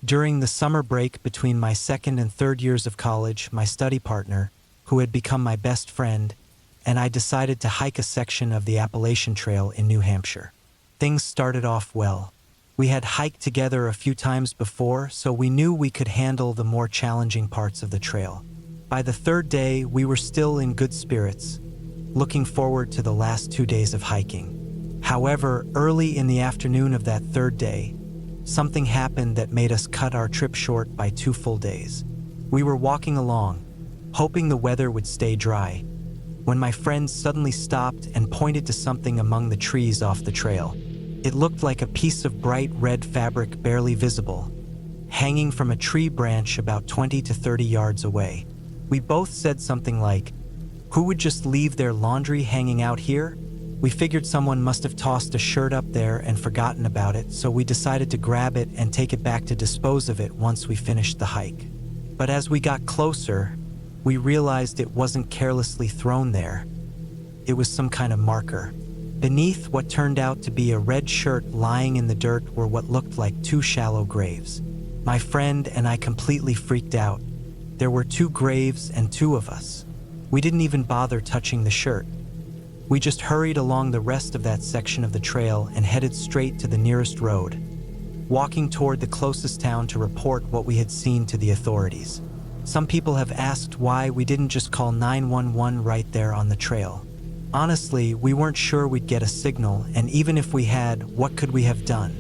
During the summer break between my second and third years of college, my study partner, who had become my best friend, and I decided to hike a section of the Appalachian Trail in New Hampshire. Things started off well. We had hiked together a few times before, so we knew we could handle the more challenging parts of the trail. By the third day, we were still in good spirits, looking forward to the last 2 days of hiking. However, early in the afternoon of that third day, something happened that made us cut our trip short by 2 full days. We were walking along, hoping the weather would stay dry, when my friend suddenly stopped and pointed to something among the trees off the trail. It looked like a piece of bright red fabric barely visible, hanging from a tree branch about 20 to 30 yards away. We both said something like, "Who would just leave their laundry hanging out here?" We figured someone must have tossed a shirt up there and forgotten about it, so we decided to grab it and take it back to dispose of it once we finished the hike. But as we got closer, we realized it wasn't carelessly thrown there. It was some kind of marker. Beneath what turned out to be a red shirt lying in the dirt were what looked like 2 shallow graves. My friend and I completely freaked out. There were 2 graves and 2 of us. We didn't even bother touching the shirt. We just hurried along the rest of that section of the trail and headed straight to the nearest road, walking toward the closest town to report what we had seen to the authorities. Some people have asked why we didn't just call 911 right there on the trail. Honestly, we weren't sure we'd get a signal, and even if we had, what could we have done?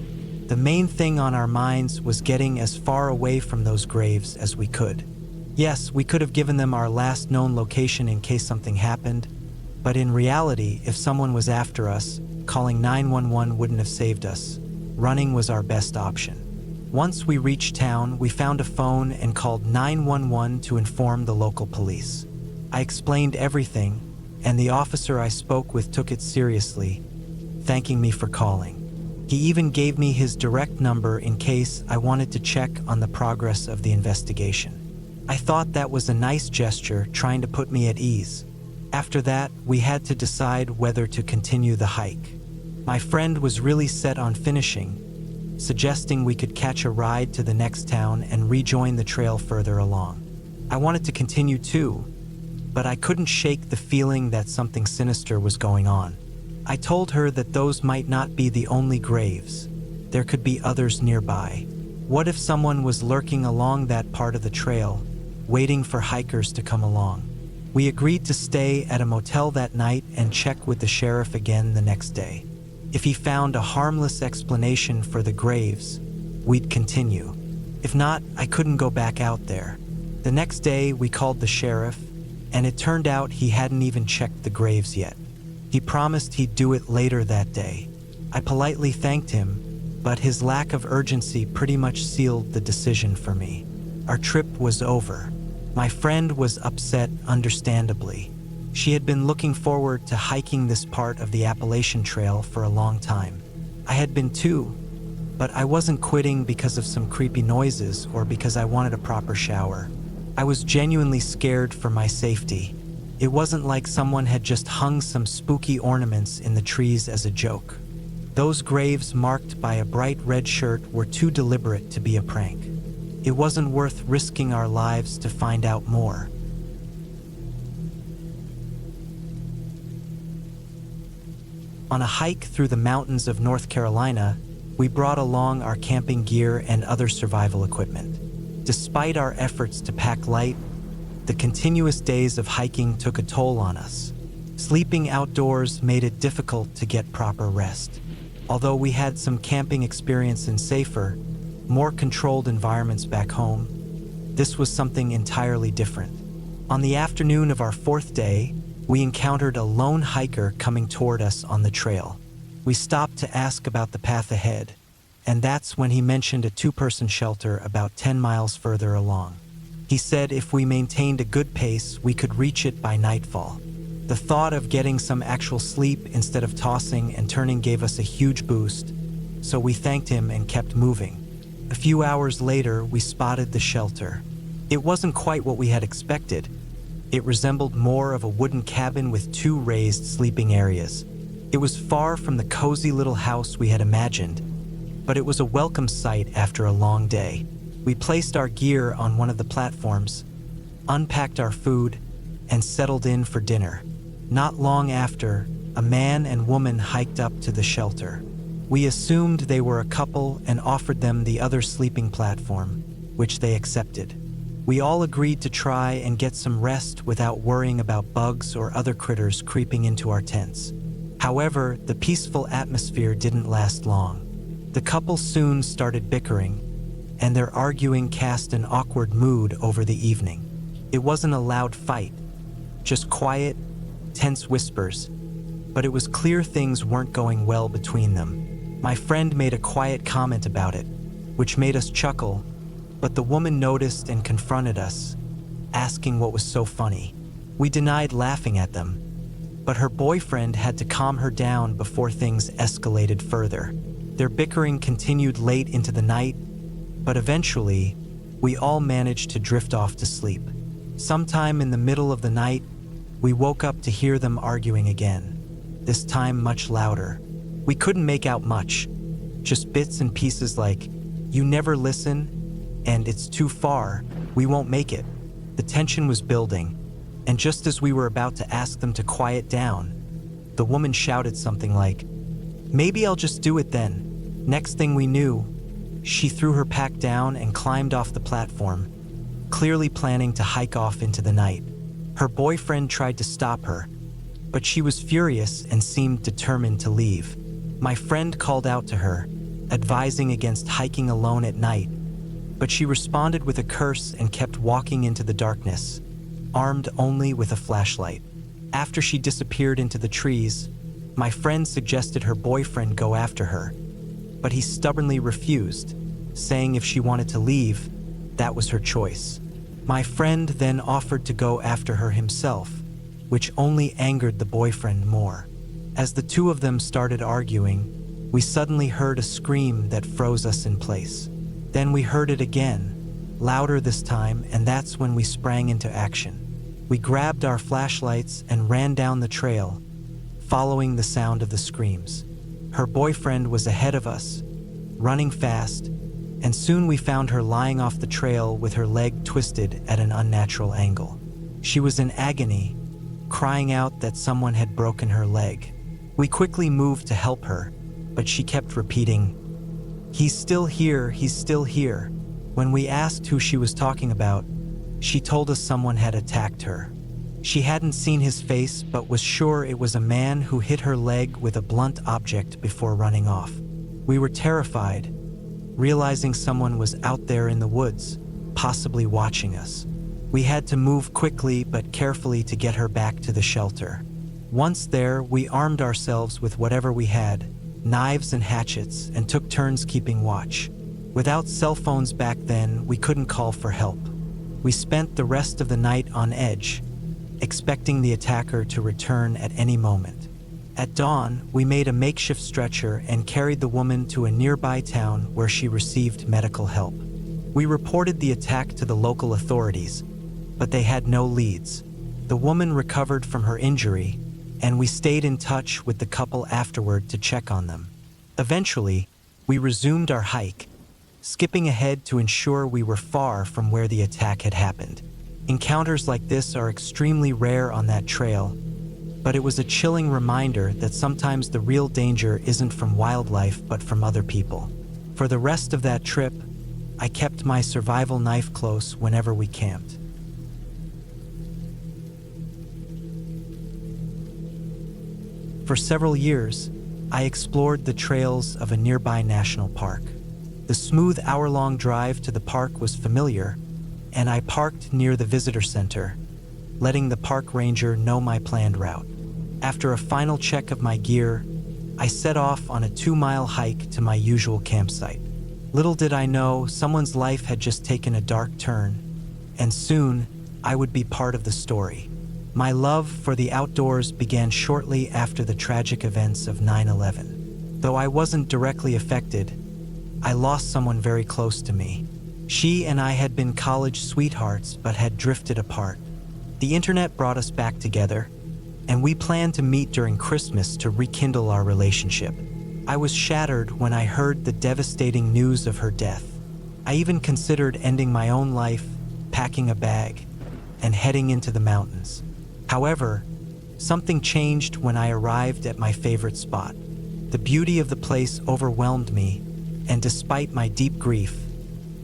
The main thing on our minds was getting as far away from those graves as we could. Yes, we could have given them our last known location in case something happened, but in reality, if someone was after us, calling 911 wouldn't have saved us. Running was our best option. Once we reached town, we found a phone and called 911 to inform the local police. I explained everything, and the officer I spoke with took it seriously, thanking me for calling. He even gave me his direct number in case I wanted to check on the progress of the investigation. I thought that was a nice gesture, trying to put me at ease. After that, we had to decide whether to continue the hike. My friend was really set on finishing, suggesting we could catch a ride to the next town and rejoin the trail further along. I wanted to continue too, but I couldn't shake the feeling that something sinister was going on. I told her that those might not be the only graves. There could be others nearby. What if someone was lurking along that part of the trail, waiting for hikers to come along? We agreed to stay at a motel that night and check with the sheriff again the next day. If he found a harmless explanation for the graves, we'd continue. If not, I couldn't go back out there. The next day, we called the sheriff, and it turned out he hadn't even checked the graves yet. He promised he'd do it later that day. I politely thanked him, but his lack of urgency pretty much sealed the decision for me. Our trip was over. My friend was upset, understandably. She had been looking forward to hiking this part of the Appalachian Trail for a long time. I had been too, but I wasn't quitting because of some creepy noises or because I wanted a proper shower. I was genuinely scared for my safety. It wasn't like someone had just hung some spooky ornaments in the trees as a joke. Those graves marked by a bright red shirt were too deliberate to be a prank. It wasn't worth risking our lives to find out more. On a hike through the mountains of North Carolina, we brought along our camping gear and other survival equipment. Despite our efforts to pack light, the continuous days of hiking took a toll on us. Sleeping outdoors made it difficult to get proper rest. Although we had some camping experience in safer, more controlled environments back home, this was something entirely different. On the afternoon of our 4th day, we encountered a lone hiker coming toward us on the trail. We stopped to ask about the path ahead, and that's when he mentioned a 2-person shelter about 10 miles further along. He said if we maintained a good pace, we could reach it by nightfall. The thought of getting some actual sleep instead of tossing and turning gave us a huge boost, so we thanked him and kept moving. A few hours later, we spotted the shelter. It wasn't quite what we had expected. It resembled more of a wooden cabin with 2 raised sleeping areas. It was far from the cozy little house we had imagined, but it was a welcome sight after a long day. We placed our gear on one of the platforms, unpacked our food, and settled in for dinner. Not long after, a man and woman hiked up to the shelter. We assumed they were a couple and offered them the other sleeping platform, which they accepted. We all agreed to try and get some rest without worrying about bugs or other critters creeping into our tents. However, the peaceful atmosphere didn't last long. The couple soon started bickering, and their arguing cast an awkward mood over the evening. It wasn't a loud fight, just quiet, tense whispers, but it was clear things weren't going well between them. My friend made a quiet comment about it, which made us chuckle, but the woman noticed and confronted us, asking what was so funny. We denied laughing at them, but her boyfriend had to calm her down before things escalated further. Their bickering continued late into the night, but eventually, we all managed to drift off to sleep. Sometime in the middle of the night, we woke up to hear them arguing again, this time much louder. We couldn't make out much, just bits and pieces like, "You never listen," and "It's too far, we won't make it." The tension was building, and just as we were about to ask them to quiet down, the woman shouted something like, "Maybe I'll just do it then." Next thing we knew, she threw her pack down and climbed off the platform, clearly planning to hike off into the night. Her boyfriend tried to stop her, but she was furious and seemed determined to leave. My friend called out to her, advising against hiking alone at night, but she responded with a curse and kept walking into the darkness, armed only with a flashlight. After she disappeared into the trees, my friend suggested her boyfriend go after her, but he stubbornly refused, saying if she wanted to leave, that was her choice. My friend then offered to go after her himself, which only angered the boyfriend more. As the two of them started arguing, we suddenly heard a scream that froze us in place. Then we heard it again, louder this time, and that's when we sprang into action. We grabbed our flashlights and ran down the trail, following the sound of the screams. Her boyfriend was ahead of us, running fast, and soon we found her lying off the trail with her leg twisted at an unnatural angle. She was in agony, crying out that someone had broken her leg. We quickly moved to help her, but she kept repeating, "He's still here, he's still here." When we asked who she was talking about, she told us someone had attacked her. She hadn't seen his face, but was sure it was a man who hit her leg with a blunt object before running off. We were terrified, realizing someone was out there in the woods, possibly watching us. We had to move quickly but carefully to get her back to the shelter. Once there, we armed ourselves with whatever we had, knives and hatchets, and took turns keeping watch. Without cell phones back then, we couldn't call for help. We spent the rest of the night on edge, expecting the attacker to return at any moment. At dawn, we made a makeshift stretcher and carried the woman to a nearby town where she received medical help. We reported the attack to the local authorities, but they had no leads. The woman recovered from her injury, and we stayed in touch with the couple afterward to check on them. Eventually, we resumed our hike, skipping ahead to ensure we were far from where the attack had happened. Encounters like this are extremely rare on that trail, but it was a chilling reminder that sometimes the real danger isn't from wildlife but from other people. For the rest of that trip, I kept my survival knife close whenever we camped. For several years, I explored the trails of a nearby national park. The smooth hour-long drive to the park was familiar, and I parked near the visitor center, letting the park ranger know my planned route. After a final check of my gear, I set off on a 2-mile hike to my usual campsite. Little did I know, someone's life had just taken a dark turn, and soon I would be part of the story. My love for the outdoors began shortly after the tragic events of 9/11. Though I wasn't directly affected, I lost someone very close to me. She and I had been college sweethearts but had drifted apart. The internet brought us back together, and we planned to meet during Christmas to rekindle our relationship. I was shattered when I heard the devastating news of her death. I even considered ending my own life, packing a bag, and heading into the mountains. However, something changed when I arrived at my favorite spot. The beauty of the place overwhelmed me, and despite my deep grief,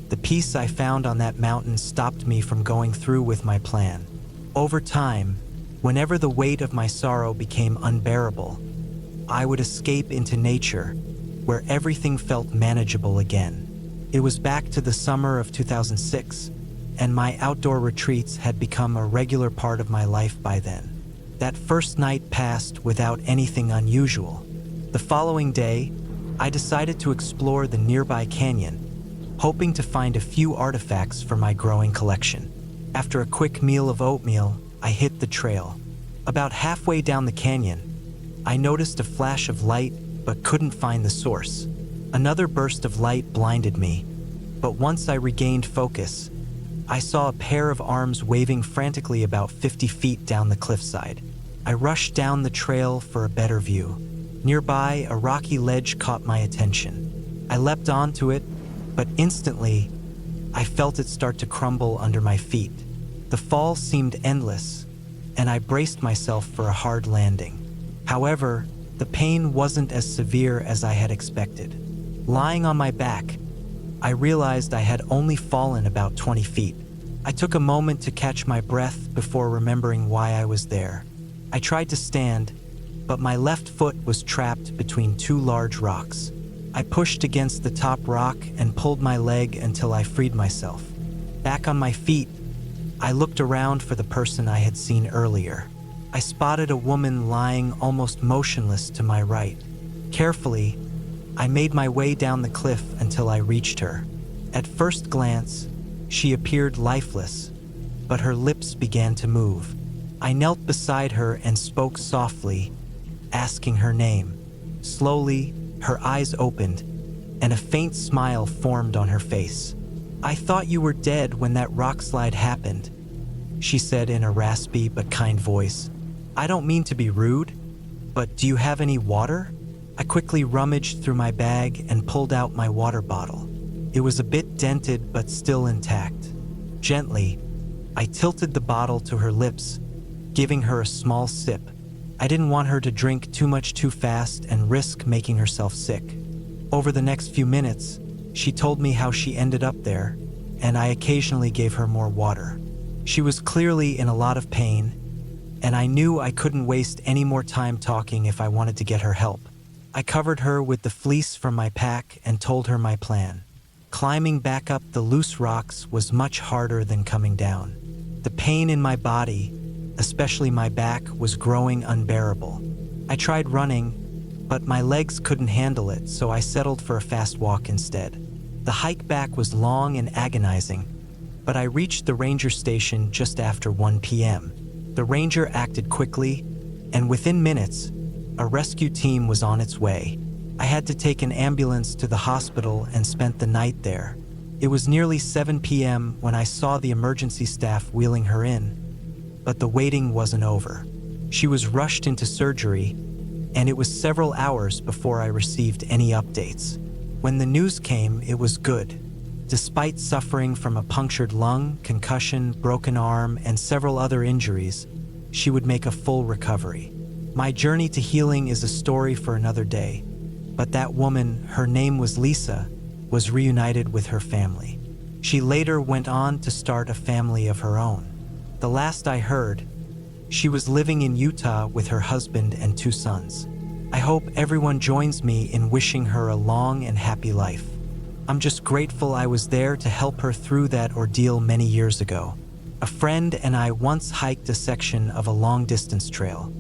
the peace I found on that mountain stopped me from going through with my plan. Over time, whenever the weight of my sorrow became unbearable, I would escape into nature, where everything felt manageable again. It was back to the summer of 2006, and my outdoor retreats had become a regular part of my life by then. That first night passed without anything unusual. The following day, I decided to explore the nearby canyon, hoping to find a few artifacts for my growing collection. After a quick meal of oatmeal, I hit the trail. About halfway down the canyon, I noticed a flash of light but couldn't find the source. Another burst of light blinded me, but once I regained focus, I saw a pair of arms waving frantically about 50 feet down the cliffside. I rushed down the trail for a better view. Nearby, a rocky ledge caught my attention. I leapt onto it, but instantly, I felt it start to crumble under my feet. The fall seemed endless, and I braced myself for a hard landing. However, the pain wasn't as severe as I had expected. Lying on my back, I realized I had only fallen about 20 feet. I took a moment to catch my breath before remembering why I was there. I tried to stand, but my left foot was trapped between two large rocks. I pushed against the top rock and pulled my leg until I freed myself. Back on my feet, I looked around for the person I had seen earlier. I spotted a woman lying almost motionless to my right. Carefully, I made my way down the cliff until I reached her. At first glance, she appeared lifeless, but her lips began to move. I knelt beside her and spoke softly, asking her name. Slowly, her eyes opened, and a faint smile formed on her face. "I thought you were dead when that rock slide happened," she said in a raspy but kind voice. "I don't mean to be rude, but do you have any water?" I quickly rummaged through my bag and pulled out my water bottle. It was a bit dented but still intact. Gently, I tilted the bottle to her lips, giving her a small sip. I didn't want her to drink too much too fast and risk making herself sick. Over the next few minutes, she told me how she ended up there, and I occasionally gave her more water. She was clearly in a lot of pain, and I knew I couldn't waste any more time talking if I wanted to get her help. I covered her with the fleece from my pack and told her my plan. Climbing back up the loose rocks was much harder than coming down. The pain in my body, especially my back, was growing unbearable. I tried running, but my legs couldn't handle it, so I settled for a fast walk instead. The hike back was long and agonizing, but I reached the ranger station just after 1 p.m. The ranger acted quickly, and within minutes, a rescue team was on its way. I had to take an ambulance to the hospital and spent the night there. It was nearly 7 p.m. when I saw the emergency staff wheeling her in, but the waiting wasn't over. She was rushed into surgery, and it was several hours before I received any updates. When the news came, it was good. Despite suffering from a punctured lung, concussion, broken arm, and several other injuries, she would make a full recovery. My journey to healing is a story for another day, but that woman, her name was Lisa, was reunited with her family. She later went on to start a family of her own. The last I heard, she was living in Utah with her husband and 2 sons. I hope everyone joins me in wishing her a long and happy life. I'm just grateful I was there to help her through that ordeal many years ago. A friend and I once hiked a section of a long-distance trail.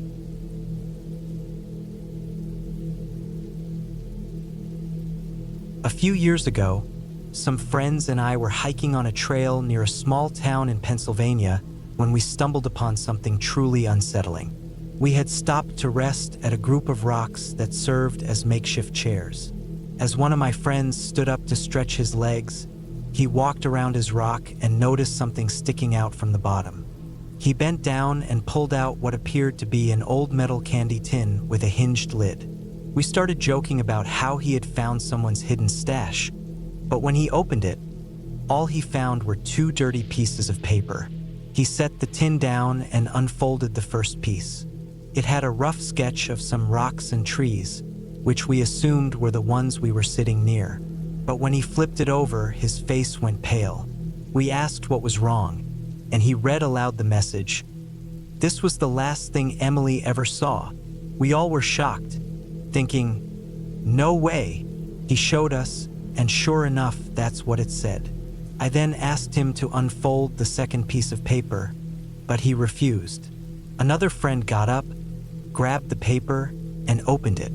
A few years ago, some friends and I were hiking on a trail near a small town in Pennsylvania when we stumbled upon something truly unsettling. We had stopped to rest at a group of rocks that served as makeshift chairs. As one of my friends stood up to stretch his legs, he walked around his rock and noticed something sticking out from the bottom. He bent down and pulled out what appeared to be an old metal candy tin with a hinged lid. We started joking about how he had found someone's hidden stash, but when he opened it, All he found were two dirty pieces of paper. He set the tin down and unfolded the first piece. It had a rough sketch of some rocks and trees, which we assumed were the ones we were sitting near. But when he flipped it over, his face went pale. We asked what was wrong, and he read aloud the message. This was the last thing Emily ever saw. We all were shocked, thinking, no way. He showed us, and sure enough, that's what it said. I then asked him to unfold the second piece of paper, but he refused. Another friend got up, grabbed the paper, and opened it.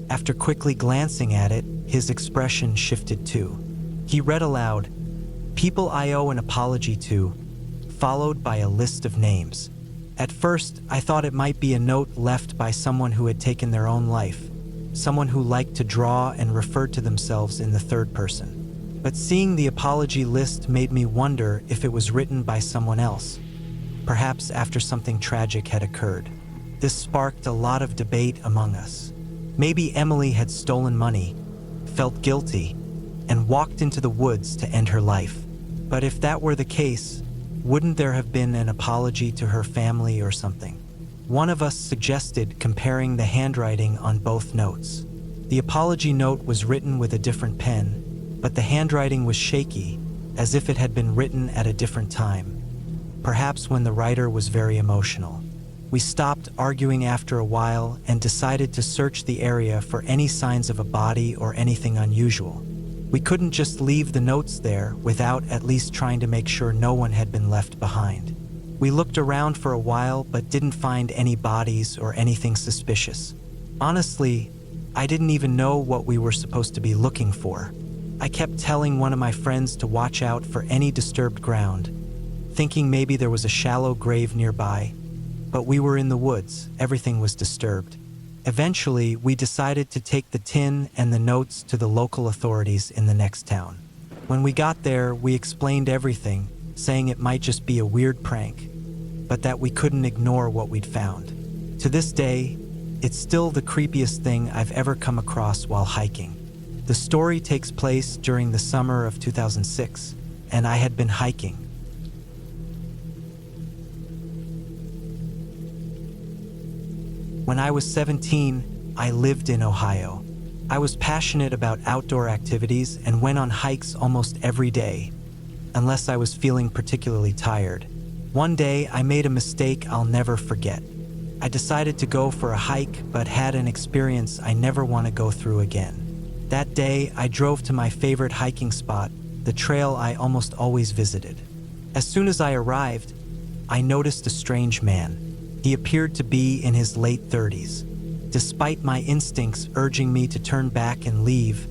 After quickly glancing at it, his expression shifted too. He read aloud, "People I owe an apology to," followed by a list of names. At first, I thought it might be a note left by someone who had taken their own life, someone who liked to draw and referred to themselves in the third person. But seeing the apology list made me wonder if it was written by someone else, perhaps after something tragic had occurred. This sparked a lot of debate among us. Maybe Emily had stolen money, felt guilty, and walked into the woods to end her life. But if that were the case, wouldn't there have been an apology to her family or something? One of us suggested comparing the handwriting on both notes. The apology note was written with a different pen, but the handwriting was shaky, as if it had been written at a different time, perhaps when the writer was very emotional. We stopped arguing after a while and decided to search the area for any signs of a body or anything unusual. We couldn't just leave the notes there without at least trying to make sure no one had been left behind. We looked around for a while but didn't find any bodies or anything suspicious. Honestly, I didn't even know what we were supposed to be looking for. I kept telling one of my friends to watch out for any disturbed ground, thinking maybe there was a shallow grave nearby, but we were in the woods, everything was disturbed. Eventually, we decided to take the tin and the notes to the local authorities in the next town. When we got there, we explained everything, saying it might just be a weird prank, but that we couldn't ignore what we'd found. To this day, it's still the creepiest thing I've ever come across while hiking. The story takes place during the summer of 2006, and I had been hiking. When I was 17, I lived in Ohio. I was passionate about outdoor activities and went on hikes almost every day, unless I was feeling particularly tired. One day, I made a mistake I'll never forget. I decided to go for a hike, but had an experience I never want to go through again. That day, I drove to my favorite hiking spot, the trail I almost always visited. As soon as I arrived, I noticed a strange man. He appeared to be in his late 30s. Despite my instincts urging me to turn back and leave,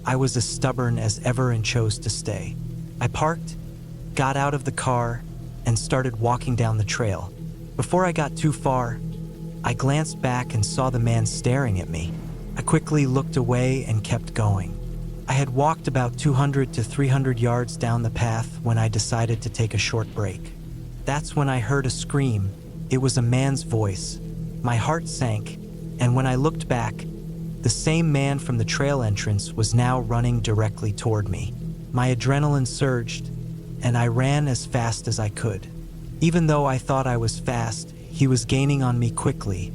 I was as stubborn as ever and chose to stay. I parked, got out of the car, and started walking down the trail. Before I got too far, I glanced back and saw the man staring at me. I quickly looked away and kept going. I had walked about 200 to 300 yards down the path when I decided to take a short break. That's when I heard a scream. It was a man's voice. My heart sank, and when I looked back, the same man from the trail entrance was now running directly toward me. My adrenaline surged, and I ran as fast as I could. Even though I thought I was fast, he was gaining on me quickly,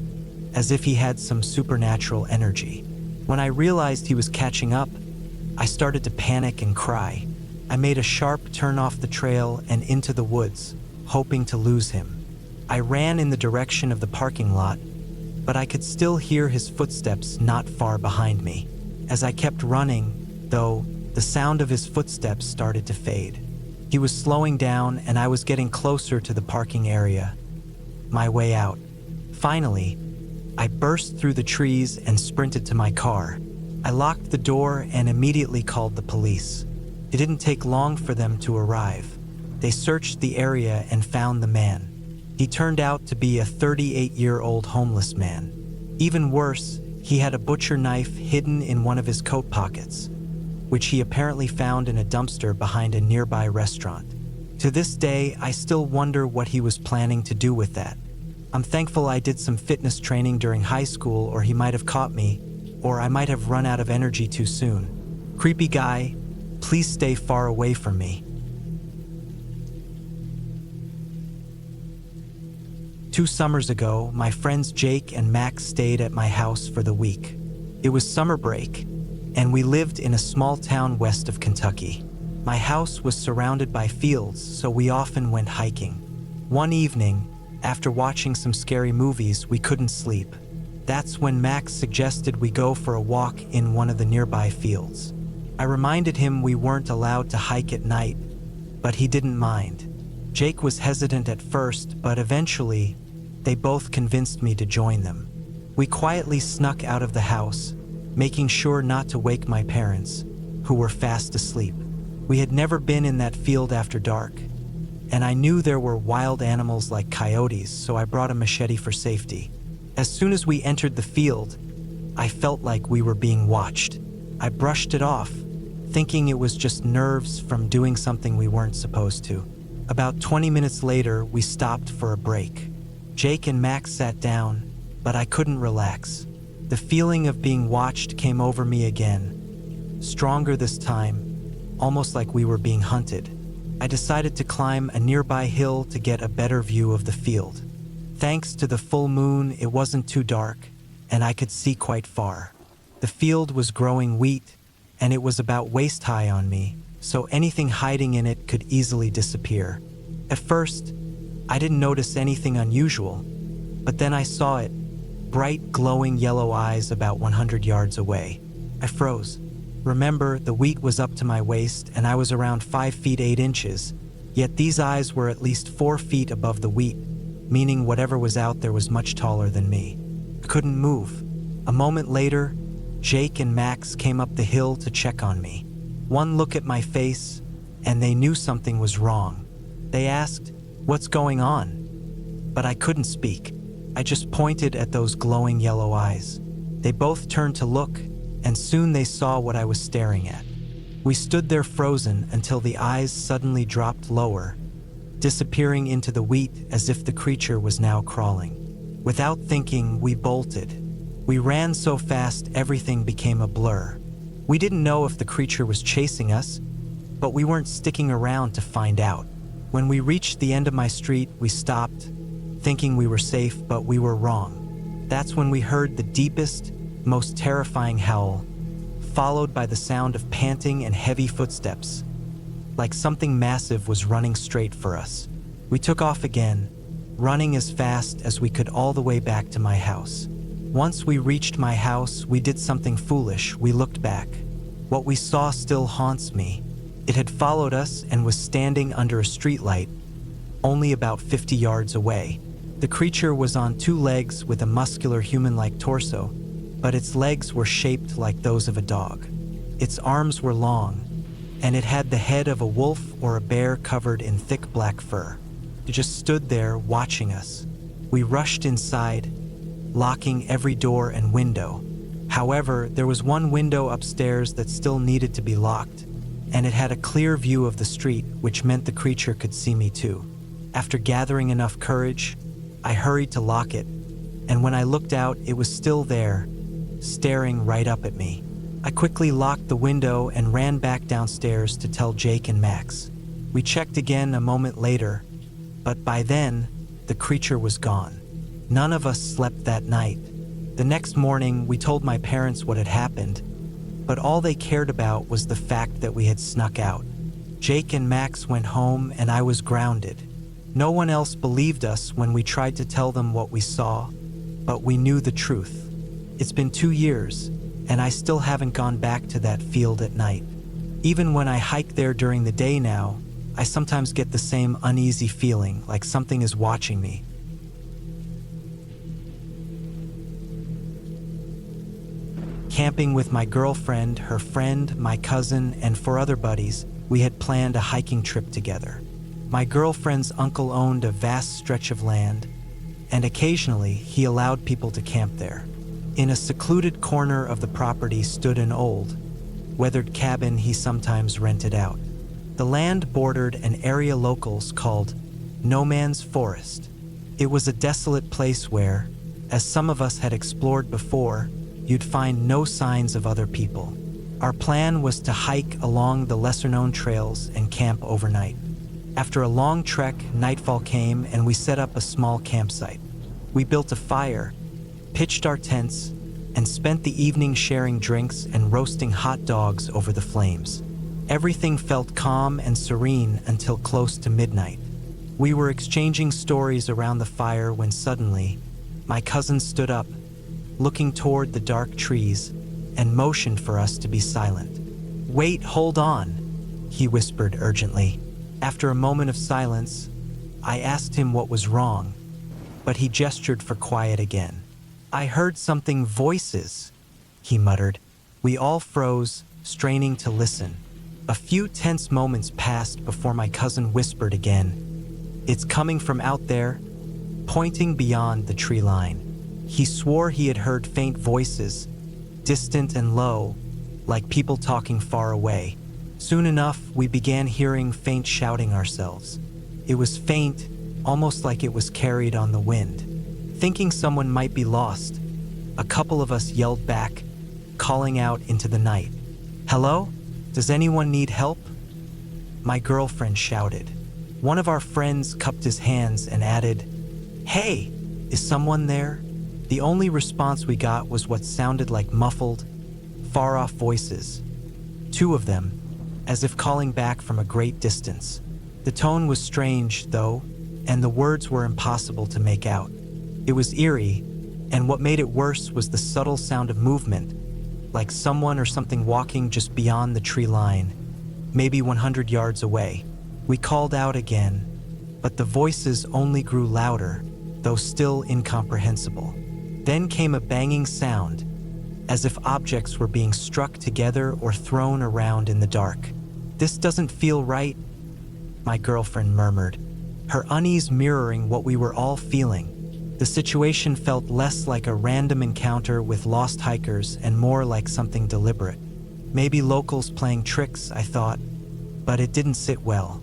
as if he had some supernatural energy. When I realized he was catching up, I started to panic and cry. I made a sharp turn off the trail and into the woods, hoping to lose him. I ran in the direction of the parking lot, but I could still hear his footsteps not far behind me. As I kept running, though, the sound of his footsteps started to fade. He was slowing down and I was getting closer to the parking area, my way out. Finally, I burst through the trees and sprinted to my car. I locked the door and immediately called the police. It didn't take long for them to arrive. They searched the area and found the man. He turned out to be a 38-year-old homeless man. Even worse, he had a butcher knife hidden in one of his coat pockets, which he apparently found in a dumpster behind a nearby restaurant. To this day, I still wonder what he was planning to do with that. I'm thankful I did some fitness training during high school, or he might have caught me, or I might have run out of energy too soon. Creepy guy, please stay far away from me. 2 summers ago, my friends Jake and Max stayed at my house for the week. It was summer break, and we lived in a small town west of Kentucky. My house was surrounded by fields, so we often went hiking. One evening, after watching some scary movies, we couldn't sleep. That's when Max suggested we go for a walk in one of the nearby fields. I reminded him we weren't allowed to hike at night, but he didn't mind. Jake was hesitant at first, but eventually, they both convinced me to join them. We quietly snuck out of the house, making sure not to wake my parents, who were fast asleep. We had never been in that field after dark, and I knew there were wild animals like coyotes, so I brought a machete for safety. As soon as we entered the field, I felt like we were being watched. I brushed it off, thinking it was just nerves from doing something we weren't supposed to. About 20 minutes later, we stopped for a break. Jake and Max sat down, but I couldn't relax. The feeling of being watched came over me again, stronger this time, almost like we were being hunted. I decided to climb a nearby hill to get a better view of the field. Thanks to the full moon, it wasn't too dark, and I could see quite far. The field was growing wheat, and it was about waist-high on me, so anything hiding in it could easily disappear. At first, I didn't notice anything unusual, but then I saw it, bright glowing yellow eyes about 100 yards away. I froze. Remember, the wheat was up to my waist and I was around 5 feet 8 inches, yet these eyes were at least 4 feet above the wheat, meaning whatever was out there was much taller than me. I couldn't move. A moment later, Jake and Max came up the hill to check on me. One look at my face, and they knew something was wrong. They asked, "What's going on?" But I couldn't speak. I just pointed at those glowing yellow eyes. They both turned to look, and soon they saw what I was staring at. We stood there frozen until the eyes suddenly dropped lower, disappearing into the wheat as if the creature was now crawling. Without thinking, we bolted. We ran so fast everything became a blur. We didn't know if the creature was chasing us, but we weren't sticking around to find out. When we reached the end of my street, we stopped, thinking we were safe, but we were wrong. That's when we heard the deepest, most terrifying howl, followed by the sound of panting and heavy footsteps, like something massive was running straight for us. We took off again, running as fast as we could all the way back to my house. Once we reached my house, we did something foolish. We looked back. What we saw still haunts me. It had followed us and was standing under a streetlight, only about 50 yards away. The creature was on 2 legs with a muscular human-like torso, but its legs were shaped like those of a dog. Its arms were long, and it had the head of a wolf or a bear covered in thick black fur. It just stood there watching us. We rushed inside, locking every door and window. However, there was one window upstairs that still needed to be locked, and it had a clear view of the street, which meant the creature could see me too. After gathering enough courage, I hurried to lock it, and when I looked out, it was still there, staring right up at me. I quickly locked the window and ran back downstairs to tell Jake and Max. We checked again a moment later, but by then, the creature was gone. None of us slept that night. The next morning, we told my parents what had happened, but all they cared about was the fact that we had snuck out. Jake and Max went home and I was grounded. No one else believed us when we tried to tell them what we saw, but we knew the truth. It's been 2 years, and I still haven't gone back to that field at night. Even when I hike there during the day now, I sometimes get the same uneasy feeling, like something is watching me. Camping with my girlfriend, her friend, my cousin, and 4 other buddies, we had planned a hiking trip together. My girlfriend's uncle owned a vast stretch of land, and occasionally he allowed people to camp there. In a secluded corner of the property stood an old, weathered cabin he sometimes rented out. The land bordered an area locals called No Man's Forest. It was a desolate place where, as some of us had explored before, you'd find no signs of other people. Our plan was to hike along the lesser-known trails and camp overnight. After a long trek, nightfall came and we set up a small campsite. We built a fire, pitched our tents, and spent the evening sharing drinks and roasting hot dogs over the flames. Everything felt calm and serene until close to midnight. We were exchanging stories around the fire when suddenly, my cousin stood up, looking toward the dark trees, and motioned for us to be silent. "Wait, hold on," he whispered urgently. After a moment of silence, I asked him what was wrong, but he gestured for quiet again. "I heard something, voices," he muttered. We all froze, straining to listen. A few tense moments passed before my cousin whispered again, "It's coming from out there," pointing beyond the tree line. He swore he had heard faint voices, distant and low, like people talking far away. Soon enough, we began hearing faint shouting ourselves. It was faint, almost like it was carried on the wind. Thinking someone might be lost, a couple of us yelled back, calling out into the night. "Hello? Does anyone need help?" My girlfriend shouted. One of our friends cupped his hands and added, "Hey, is someone there?" The only response we got was what sounded like muffled, far-off voices. Two of them, as if calling back from a great distance. The tone was strange, though, and the words were impossible to make out. It was eerie, and what made it worse was the subtle sound of movement, like someone or something walking just beyond the tree line, maybe 100 yards away. We called out again, but the voices only grew louder, though still incomprehensible. Then came a banging sound, as if objects were being struck together or thrown around in the dark. "This doesn't feel right," my girlfriend murmured, her unease mirroring what we were all feeling. The situation felt less like a random encounter with lost hikers and more like something deliberate. Maybe locals playing tricks, I thought, but it didn't sit well.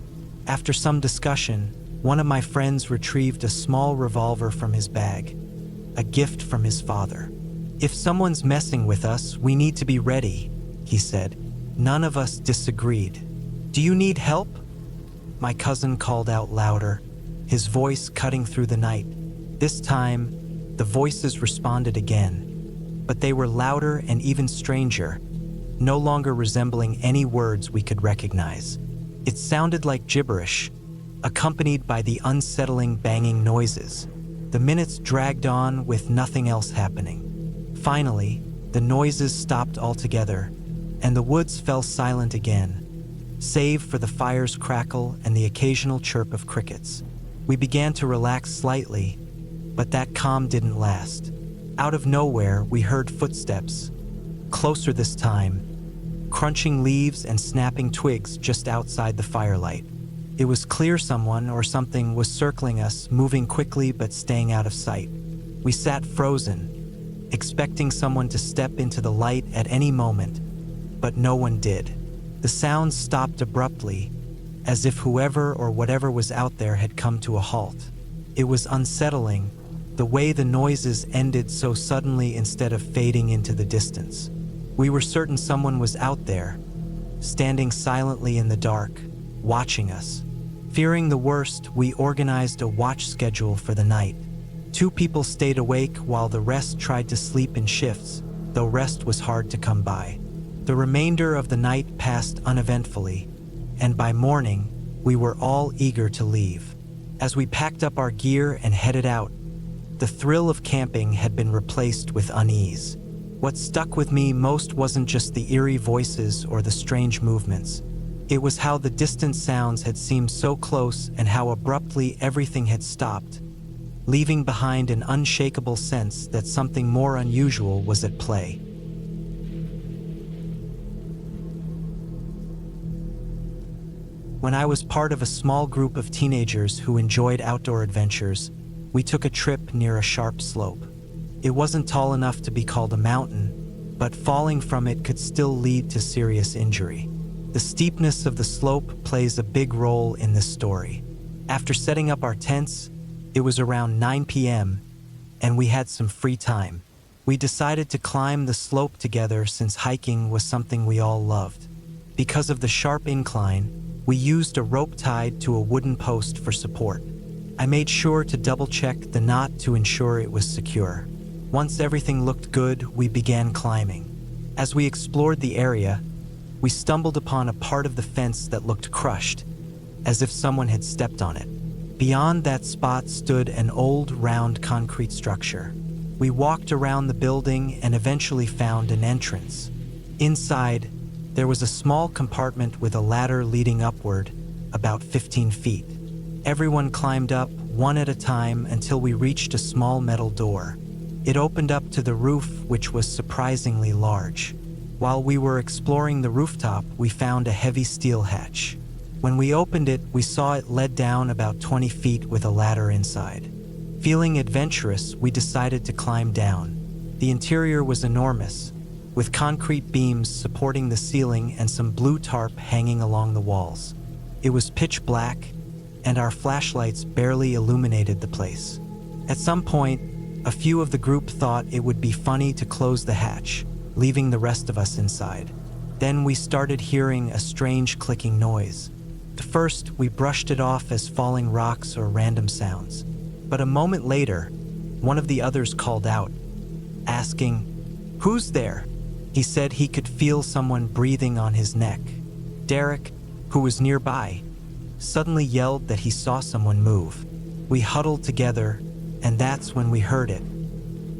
After some discussion, one of my friends retrieved a small revolver from his bag, a gift from his father. "If someone's messing with us, we need to be ready," he said. None of us disagreed. "Do you need help?" My cousin called out louder, his voice cutting through the night. This time, the voices responded again, but they were louder and even stranger, no longer resembling any words we could recognize. It sounded like gibberish, accompanied by the unsettling banging noises. The minutes dragged on with nothing else happening. Finally, the noises stopped altogether, and the woods fell silent again, save for the fire's crackle and the occasional chirp of crickets. We began to relax slightly, but that calm didn't last. Out of nowhere, we heard footsteps, closer this time, crunching leaves and snapping twigs just outside the firelight. It was clear someone or something was circling us, moving quickly but staying out of sight. We sat frozen, expecting someone to step into the light at any moment, but no one did. The sounds stopped abruptly, as if whoever or whatever was out there had come to a halt. It was unsettling, the way the noises ended so suddenly instead of fading into the distance. We were certain someone was out there, standing silently in the dark, watching us. Fearing the worst, we organized a watch schedule for the night. 2 people stayed awake while the rest tried to sleep in shifts, though rest was hard to come by. The remainder of the night passed uneventfully, and by morning, we were all eager to leave. As we packed up our gear and headed out, the thrill of camping had been replaced with unease. What stuck with me most wasn't just the eerie voices or the strange movements. It was how the distant sounds had seemed so close and how abruptly everything had stopped, leaving behind an unshakable sense that something more unusual was at play. When I was part of a small group of teenagers who enjoyed outdoor adventures, we took a trip near a sharp slope. It wasn't tall enough to be called a mountain, but falling from it could still lead to serious injury. The steepness of the slope plays a big role in this story. After setting up our tents, it was around 9 p.m., and we had some free time. We decided to climb the slope together since hiking was something we all loved. Because of the sharp incline, We used a rope tied to a wooden post for support. I made sure to double-check the knot to ensure it was secure. Once everything looked good, we began climbing. As we explored the area, we stumbled upon a part of the fence that looked crushed, as if someone had stepped on it. Beyond that spot stood an old, round concrete structure. We walked around the building and eventually found an entrance. Inside, there was a small compartment with a ladder leading upward, about 15 feet. Everyone climbed up, one at a time, until we reached a small metal door. It opened up to the roof, which was surprisingly large. While we were exploring the rooftop, we found a heavy steel hatch. When we opened it, we saw it led down about 20 feet with a ladder inside. Feeling adventurous, we decided to climb down. The interior was enormous, with concrete beams supporting the ceiling and some blue tarp hanging along the walls. It was pitch black, and our flashlights barely illuminated the place. At some point, a few of the group thought it would be funny to close the hatch, leaving the rest of us inside. Then we started hearing a strange clicking noise. At first, we brushed it off as falling rocks or random sounds. But a moment later, one of the others called out, asking, "Who's there?" He said he could feel someone breathing on his neck. Derek, who was nearby, suddenly yelled that he saw someone move. We huddled together, and that's when we heard it.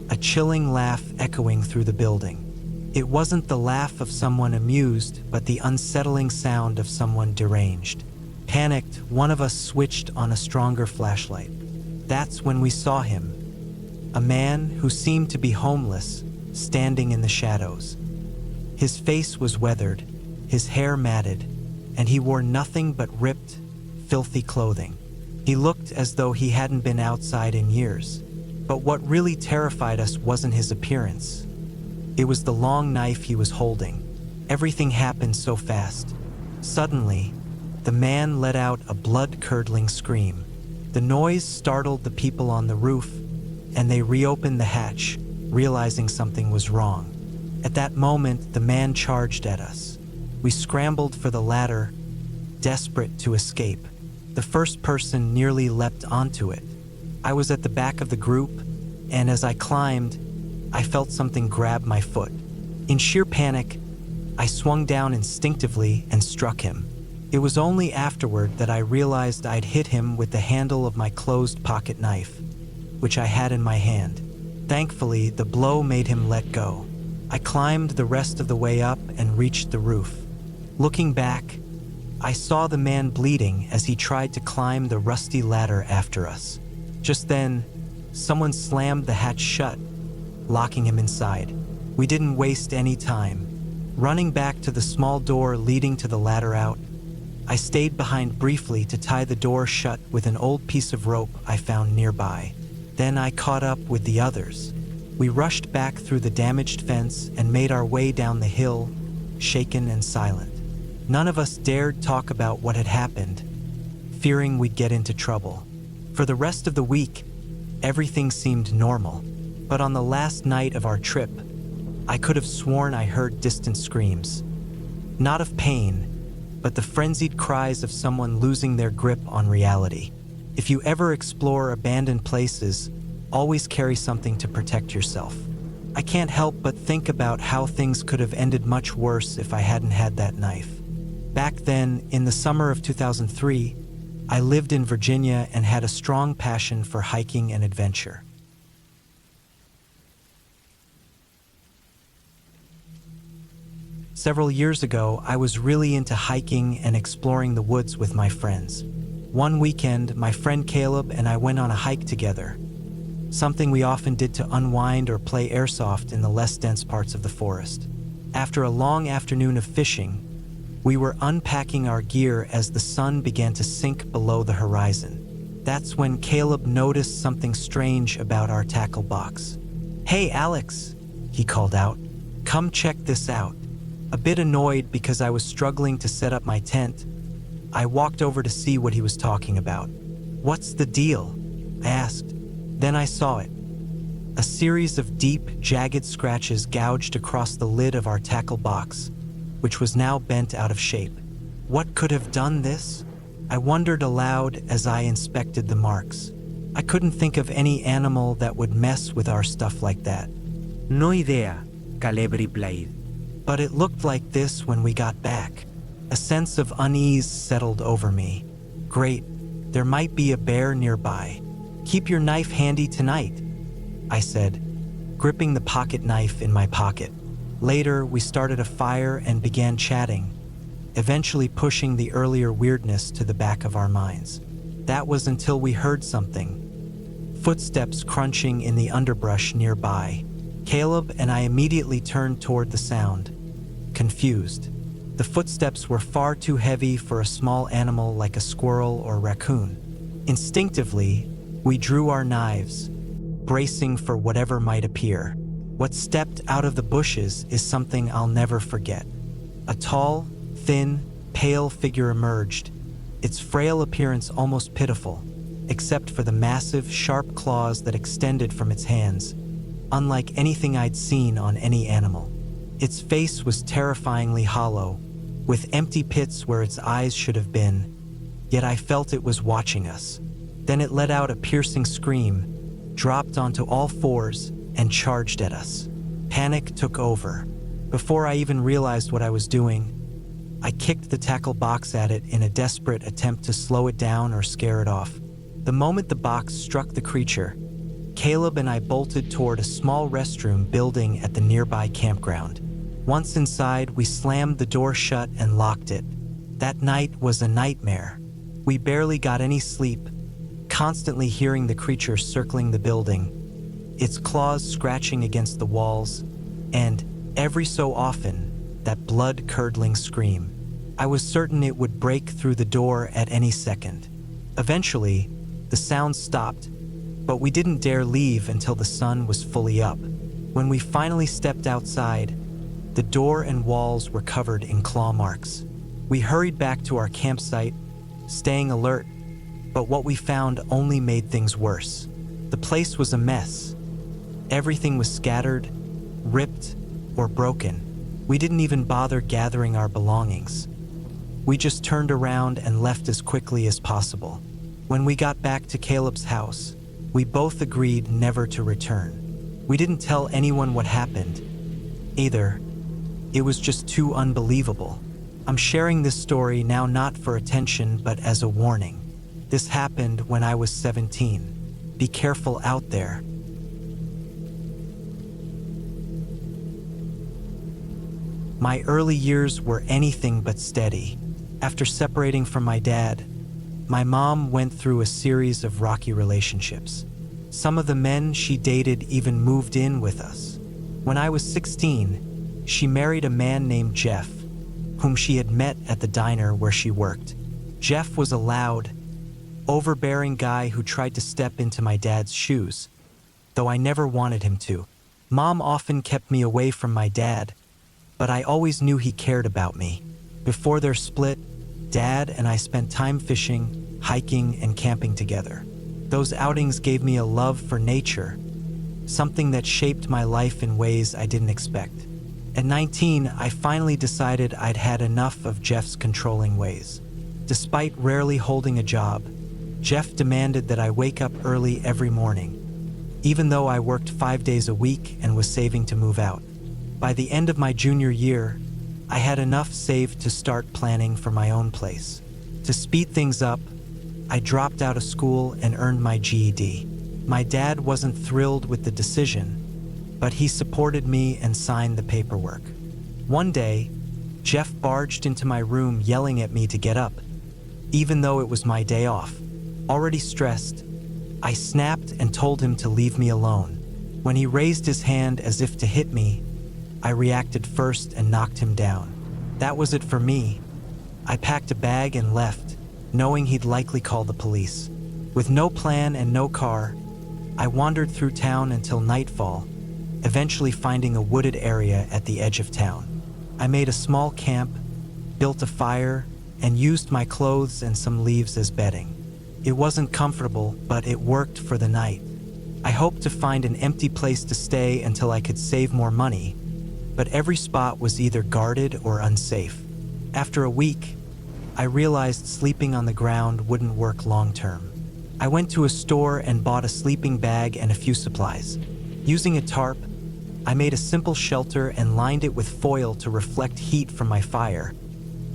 A chilling laugh echoing through the building. It wasn't the laugh of someone amused, but the unsettling sound of someone deranged. Panicked, one of us switched on a stronger flashlight. That's when we saw him. A man who seemed to be homeless, standing in the shadows. His face was weathered, his hair matted, and he wore nothing but ripped, filthy clothing. He looked as though he hadn't been outside in years. But what really terrified us wasn't his appearance. It was the long knife he was holding. Everything happened so fast. Suddenly, the man let out a blood-curdling scream. The noise startled the people on the roof, and they reopened the hatch, realizing something was wrong. At that moment, the man charged at us. We scrambled for the ladder, desperate to escape. The first person nearly leapt onto it. I was at the back of the group, and as I climbed, I felt something grab my foot. In sheer panic, I swung down instinctively and struck him. It was only afterward that I realized I'd hit him with the handle of my closed pocket knife, which I had in my hand. Thankfully, the blow made him let go. I climbed the rest of the way up and reached the roof. Looking back, I saw the man bleeding as he tried to climb the rusty ladder after us. Just then, someone slammed the hatch shut, locking him inside. We didn't waste any time. Running back to the small door leading to the ladder out, I stayed behind briefly to tie the door shut with an old piece of rope I found nearby. Then I caught up with the others. We rushed back through the damaged fence and made our way down the hill, shaken and silent. None of us dared talk about what had happened, fearing we'd get into trouble. For the rest of the week, everything seemed normal. But on the last night of our trip, I could have sworn I heard distant screams. Not of pain, but the frenzied cries of someone losing their grip on reality. If you ever explore abandoned places, always carry something to protect yourself. I can't help but think about how things could have ended much worse if I hadn't had that knife. Back then, in the summer of 2003, I lived in Virginia and had a strong passion for hiking and adventure. Several years ago, I was really into hiking and exploring the woods with my friends. One weekend, my friend Caleb and I went on a hike together, something we often did to unwind or play airsoft in the less dense parts of the forest. After a long afternoon of fishing, we were unpacking our gear as the sun began to sink below the horizon. That's when Caleb noticed something strange about our tackle box. "Hey, Alex," he called out. "Come check this out." A bit annoyed because I was struggling to set up my tent, I walked over to see what he was talking about. "What's the deal?" I asked. Then I saw it. A series of deep, jagged scratches gouged across the lid of our tackle box, which was now bent out of shape. What could have done this? I wondered aloud as I inspected the marks. I couldn't think of any animal that would mess with our stuff like that. No idea, Caleb replied. But it looked like this when we got back. A sense of unease settled over me. Great, there might be a bear nearby. Keep your knife handy tonight, I said, gripping the pocket knife in my pocket. Later, we started a fire and began chatting, eventually pushing the earlier weirdness to the back of our minds. That was until we heard something. Footsteps crunching in the underbrush nearby. Caleb and I immediately turned toward the sound, confused. The footsteps were far too heavy for a small animal like a squirrel or raccoon. Instinctively, we drew our knives, bracing for whatever might appear. What stepped out of the bushes is something I'll never forget. A tall, thin, pale figure emerged, its frail appearance almost pitiful, except for the massive, sharp claws that extended from its hands, unlike anything I'd seen on any animal. Its face was terrifyingly hollow, with empty pits where its eyes should have been, yet I felt it was watching us. Then it let out a piercing scream, dropped onto all fours, and charged at us. Panic took over. Before I even realized what I was doing, I kicked the tackle box at it in a desperate attempt to slow it down or scare it off. The moment the box struck the creature, Caleb and I bolted toward a small restroom building at the nearby campground. Once inside, we slammed the door shut and locked it. That night was a nightmare. We barely got any sleep, constantly hearing the creature circling the building, its claws scratching against the walls, and, every so often, that blood-curdling scream. I was certain it would break through the door at any second. Eventually, the sound stopped, but we didn't dare leave until the sun was fully up. When we finally stepped outside, the door and walls were covered in claw marks. We hurried back to our campsite, staying alert, but what we found only made things worse. The place was a mess. Everything was scattered, ripped, or broken. We didn't even bother gathering our belongings. We just turned around and left as quickly as possible. When we got back to Caleb's house, we both agreed never to return. We didn't tell anyone what happened, either. It was just too unbelievable. I'm sharing this story now not for attention but as a warning. This happened when I was 17. Be careful out there. My early years were anything but steady. After separating from my dad, my mom went through a series of rocky relationships. Some of the men she dated even moved in with us. When I was 16, she married a man named Jeff, whom she had met at the diner where she worked. Jeff was a loud, overbearing guy who tried to step into my dad's shoes, though I never wanted him to. Mom often kept me away from my dad, but I always knew he cared about me. Before their split, Dad and I spent time fishing, hiking, and camping together. Those outings gave me a love for nature, something that shaped my life in ways I didn't expect. At 19, I finally decided I'd had enough of Jeff's controlling ways. Despite rarely holding a job, Jeff demanded that I wake up early every morning, even though I worked 5 days a week and was saving to move out. By the end of my junior year, I had enough saved to start planning for my own place. To speed things up, I dropped out of school and earned my GED. My dad wasn't thrilled with the decision, but he supported me and signed the paperwork. One day, Jeff barged into my room yelling at me to get up, even though it was my day off. Already stressed, I snapped and told him to leave me alone. When he raised his hand as if to hit me, I reacted first and knocked him down. That was it for me. I packed a bag and left, knowing he'd likely call the police. With no plan and no car, I wandered through town until nightfall, eventually finding a wooded area at the edge of town. I made a small camp, built a fire, and used my clothes and some leaves as bedding. It wasn't comfortable, but it worked for the night. I hoped to find an empty place to stay until I could save more money, but every spot was either guarded or unsafe. After a week, I realized sleeping on the ground wouldn't work long term. I went to a store and bought a sleeping bag and a few supplies. Using a tarp, I made a simple shelter and lined it with foil to reflect heat from my fire,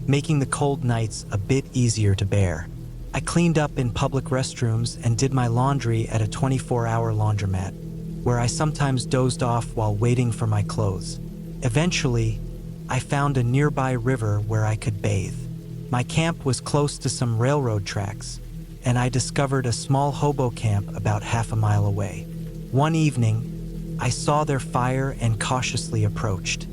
making the cold nights a bit easier to bear. I cleaned up in public restrooms and did my laundry at a 24-hour laundromat, where I sometimes dozed off while waiting for my clothes. Eventually, I found a nearby river where I could bathe. My camp was close to some railroad tracks, and I discovered a small hobo camp about half a mile away. One evening, I saw their fire and cautiously approached.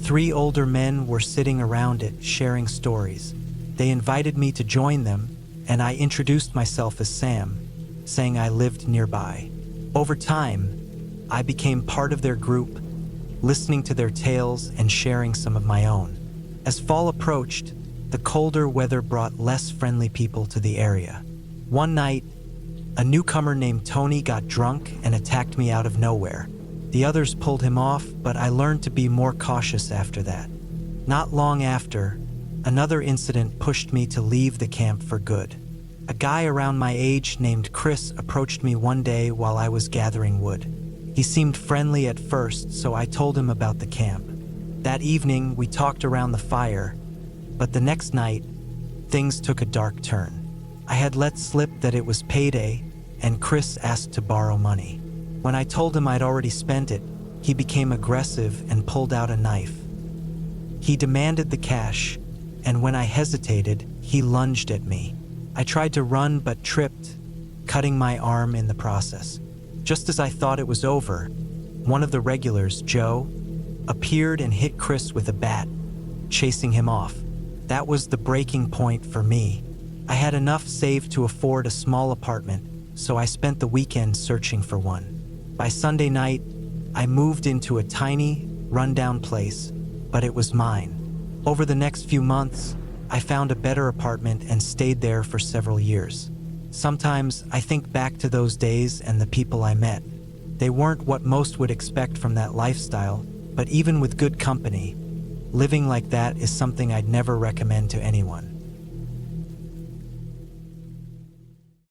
3 older men were sitting around it, sharing stories. They invited me to join them, and I introduced myself as Sam, saying I lived nearby. Over time, I became part of their group, listening to their tales and sharing some of my own. As fall approached, the colder weather brought less friendly people to the area. One night, a newcomer named Tony got drunk and attacked me out of nowhere. The others pulled him off, but I learned to be more cautious after that. Not long after, another incident pushed me to leave the camp for good. A guy around my age named Chris approached me one day while I was gathering wood. He seemed friendly at first, so I told him about the camp. That evening, we talked around the fire, but the next night, things took a dark turn. I had let slip that it was payday, and Chris asked to borrow money. When I told him I'd already spent it, he became aggressive and pulled out a knife. He demanded the cash, and when I hesitated, he lunged at me. I tried to run but tripped, cutting my arm in the process. Just as I thought it was over, one of the regulars, Joe, appeared and hit Chris with a bat, chasing him off. That was the breaking point for me. I had enough saved to afford a small apartment, so I spent the weekend searching for one. By Sunday night, I moved into a tiny, rundown place, but it was mine. Over the next few months, I found a better apartment and stayed there for several years. Sometimes I think back to those days and the people I met. They weren't what most would expect from that lifestyle, but even with good company, living like that is something I'd never recommend to anyone.